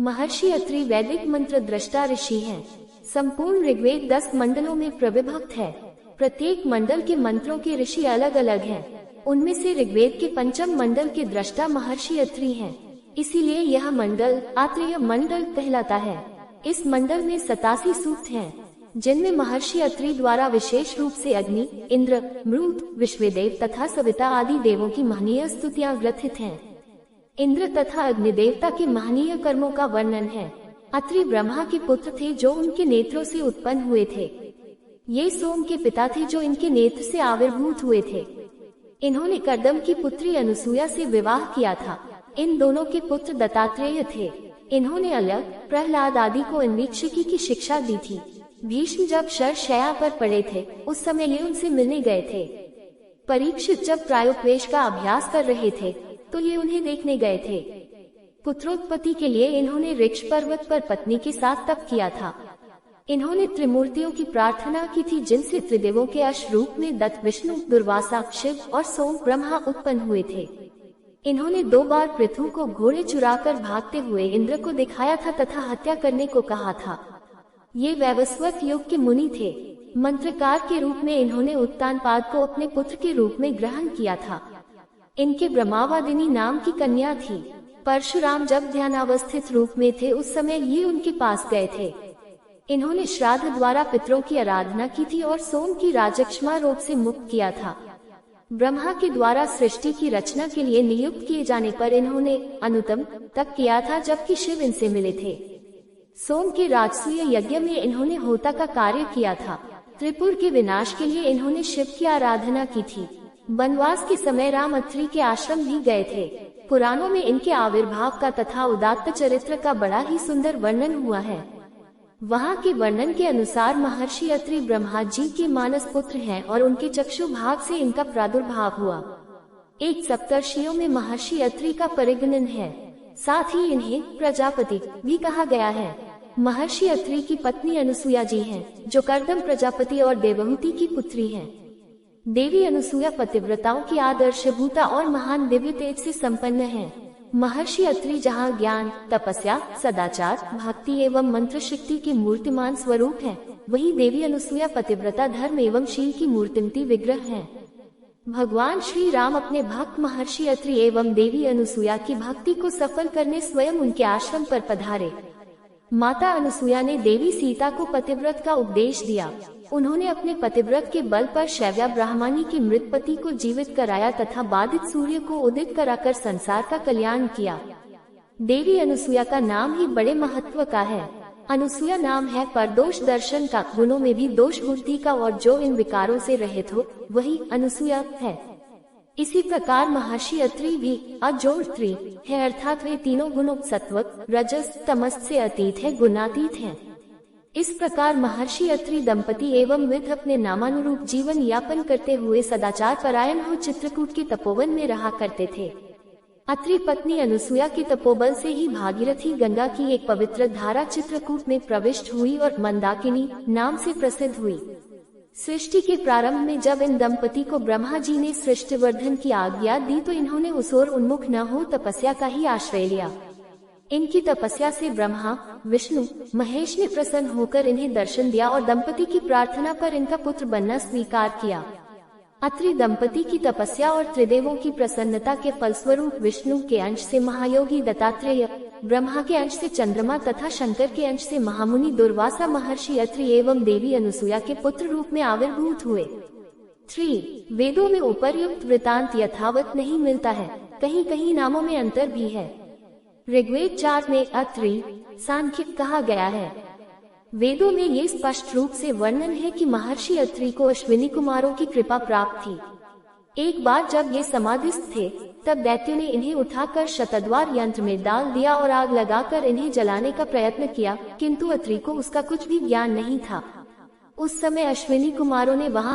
महर्षि अत्रि वैदिक मंत्र दृष्टा ऋषि हैं। संपूर्ण ऋग्वेद 10 मंडलों में प्रविभक्त है। प्रत्येक मंडल के मंत्रों के ऋषि अलग अलग हैं। उनमें से ऋग्वेद के पंचम मंडल के दृष्टा महर्षि अत्रि हैं। इसीलिए यह मंडल आत्रेय मंडल कहलाता है। इस मंडल में 87 सूक्त हैं, जिनमें महर्षि अत्रि द्वारा विशेष रूप से अग्नि, इंद्र, मरुत, विश्वदेव तथा सविता आदि देवों की महनीय स्तुतियां ग्रथित हैं। इंद्र तथा अग्निदेवता के महनीय कर्मों का वर्णन है। अत्रि ब्रह्मा के पुत्र थे जो उनके नेत्रों से उत्पन्न हुए थे। ये सोम के पिता थे जो इनके नेत्र से आविर्भूत हुए थे। इन्होंने कर्दम की पुत्री अनुसूया से विवाह किया था। इन दोनों के पुत्र दत्तात्रेय थे। इन्होंने अलग, प्रहलाद आदि को अन्वीक्षिकी की शिक्षा दी थी। भीष्म जब शरशय्या पर पड़े थे उस समय ये उनसे मिलने गए थे। परीक्षित जब प्रायोपवेश का अभ्यास कर रहे थे तो ये उन्हें देखने गए थे। पुत्रोत्पत्ति के लिए इन्होंने ऋक्ष पर्वत पर पत्नी के साथ तप किया था। इन्होंने त्रिमूर्तियों की प्रार्थना की थी, जिनसे त्रिदेवों के अंश रूप में दत्त, विष्णु, दुर्वासा, शिव और सोम ब्रह्मा उत्पन्न हुए थे। इन्होंने 2 बार पृथु को घोड़े चुराकर भागते हुए इंद्र को दिखाया था तथा हत्या करने को कहा था। ये वैवस्वत युग के मुनि थे। मंत्रकार के रूप में इन्होंने उत्तानपाद को अपने पुत्र के रूप में ग्रहण किया था। इनके ब्रह्मावादिनी नाम की कन्या थी। परशुराम जब ध्यानावस्थित रूप में थे उस समय ये उनके पास गए थे। इन्होंने श्राद्ध द्वारा पितरों की आराधना की थी और सोम की राजक्षमा रोग से मुक्त किया था। ब्रह्मा के द्वारा सृष्टि की रचना के लिए नियुक्त किए जाने पर इन्होंने अनुतम तप किया था, जबकि शिव इनसे मिले थे। सोम के राजसूय यज्ञ में इन्होंने होता का कार्य किया था। त्रिपुर के विनाश के लिए इन्होंने शिव की आराधना की थी। वनवास के समय राम अत्रि के आश्रम भी गए थे। पुराणों में इनके आविर्भाव का तथा उदात्त चरित्र का बड़ा ही सुंदर वर्णन हुआ है। वहाँ के वर्णन के अनुसार महर्षि अत्रि ब्रह्मा जी के मानस पुत्र हैं और उनके चक्षु भाग से इनका प्रादुर्भाव हुआ। एक सप्तर्षियों में महर्षि अत्रि का परिगणन है। साथ ही इन्हें प्रजापति भी कहा गया है। महर्षि अत्रि की पत्नी अनुसूया जी हैं, जो कर्दम प्रजापति और देवहूति की पुत्री हैं। देवी अनुसूया पतिव्रताओं की आदर्शभूता और महान दिव्य तेज से संपन्न है। महर्षि अत्रि जहाँ ज्ञान, तपस्या, सदाचार, भक्ति एवं मंत्र शक्ति के मूर्तिमान स्वरूप हैं, वहीं देवी अनुसूया पतिव्रता धर्म एवं शील की मूर्तिमती विग्रह हैं। भगवान श्री राम अपने भक्त महर्षि अत्रि एवं देवी अनुसूया की भक्ति को सफल करने स्वयं उनके आश्रम पर पधारे। माता अनुसूया ने देवी सीता को पतिव्रत का उपदेश दिया। उन्होंने अपने पतिव्रत के बल पर शैव्या ब्राह्मणी के मृत पति को जीवित कराया तथा बाधित सूर्य को उदित कराकर संसार का कल्याण किया। देवी अनुसूया का नाम ही बड़े महत्व का है। अनुसूया नाम है परदोष दर्शन का, गुणों में भी दोष बुद्धि का, और जो इन विकारों से रहित हो वही अनुसूया है। इसी प्रकार महर्षि अत्रि भी अजोड़ है, अर्थात वे तीनों गुणों सत्व, रजस, तमस से अतीत है, गुणातीत हैं। इस प्रकार महर्षि अत्रि दंपति एवं विध अपने नामानुरूप जीवन यापन करते हुए सदाचार परायण हो चित्रकूट के तपोवन में रहा करते थे। अत्रि पत्नी अनुसूया के तपोबल से ही भागीरथी गंगा की एक पवित्र धारा चित्रकूट में प्रविष्ट हुई और मंदाकिनी नाम से प्रसिद्ध हुई। सृष्टि के प्रारंभ में जब इन दंपति को ब्रह्मा जी ने सृष्टिवर्धन की आज्ञा दी तो इन्होंने उस ओर उन्मुख न हो तपस्या का ही आश्रय लिया। इनकी तपस्या से ब्रह्मा, विष्णु, महेश ने प्रसन्न होकर इन्हें दर्शन दिया और दंपति की प्रार्थना पर इनका पुत्र बनना स्वीकार किया। अत्रि दंपति की तपस्या और त्रिदेवों की प्रसन्नता के फलस्वरूप विष्णु के अंश से महायोगी दत्तात्रेय, ब्रह्मा के अंश से चंद्रमा तथा शंकर के अंश से महामुनि दुर्वासा महर्षि अत्रि एवं देवी अनुसूया के पुत्र रूप में आविर्भूत हुए। 3. वेदों में उपर्युक्त वृतांत यथावत नहीं मिलता है, कहीं कहीं नामों में अंतर भी है। ऋग्वेद 4 में अत्रि सांख्य कहा गया है। वेदों में ये स्पष्ट रूप से वर्णन है कि महर्षि अत्रि को अश्विनी कुमारों की कृपा प्राप्त थी। एक बार जब ये समाधिस्थ थे तब दैत्यों ने इन्हें उठाकर शतद्वार यंत्र में डाल दिया और आग लगाकर इन्हें जलाने का प्रयत्न किया, किंतु अत्रि को उसका कुछ भी ज्ञान नहीं था। उस समय अश्विनी कुमारों ने वहां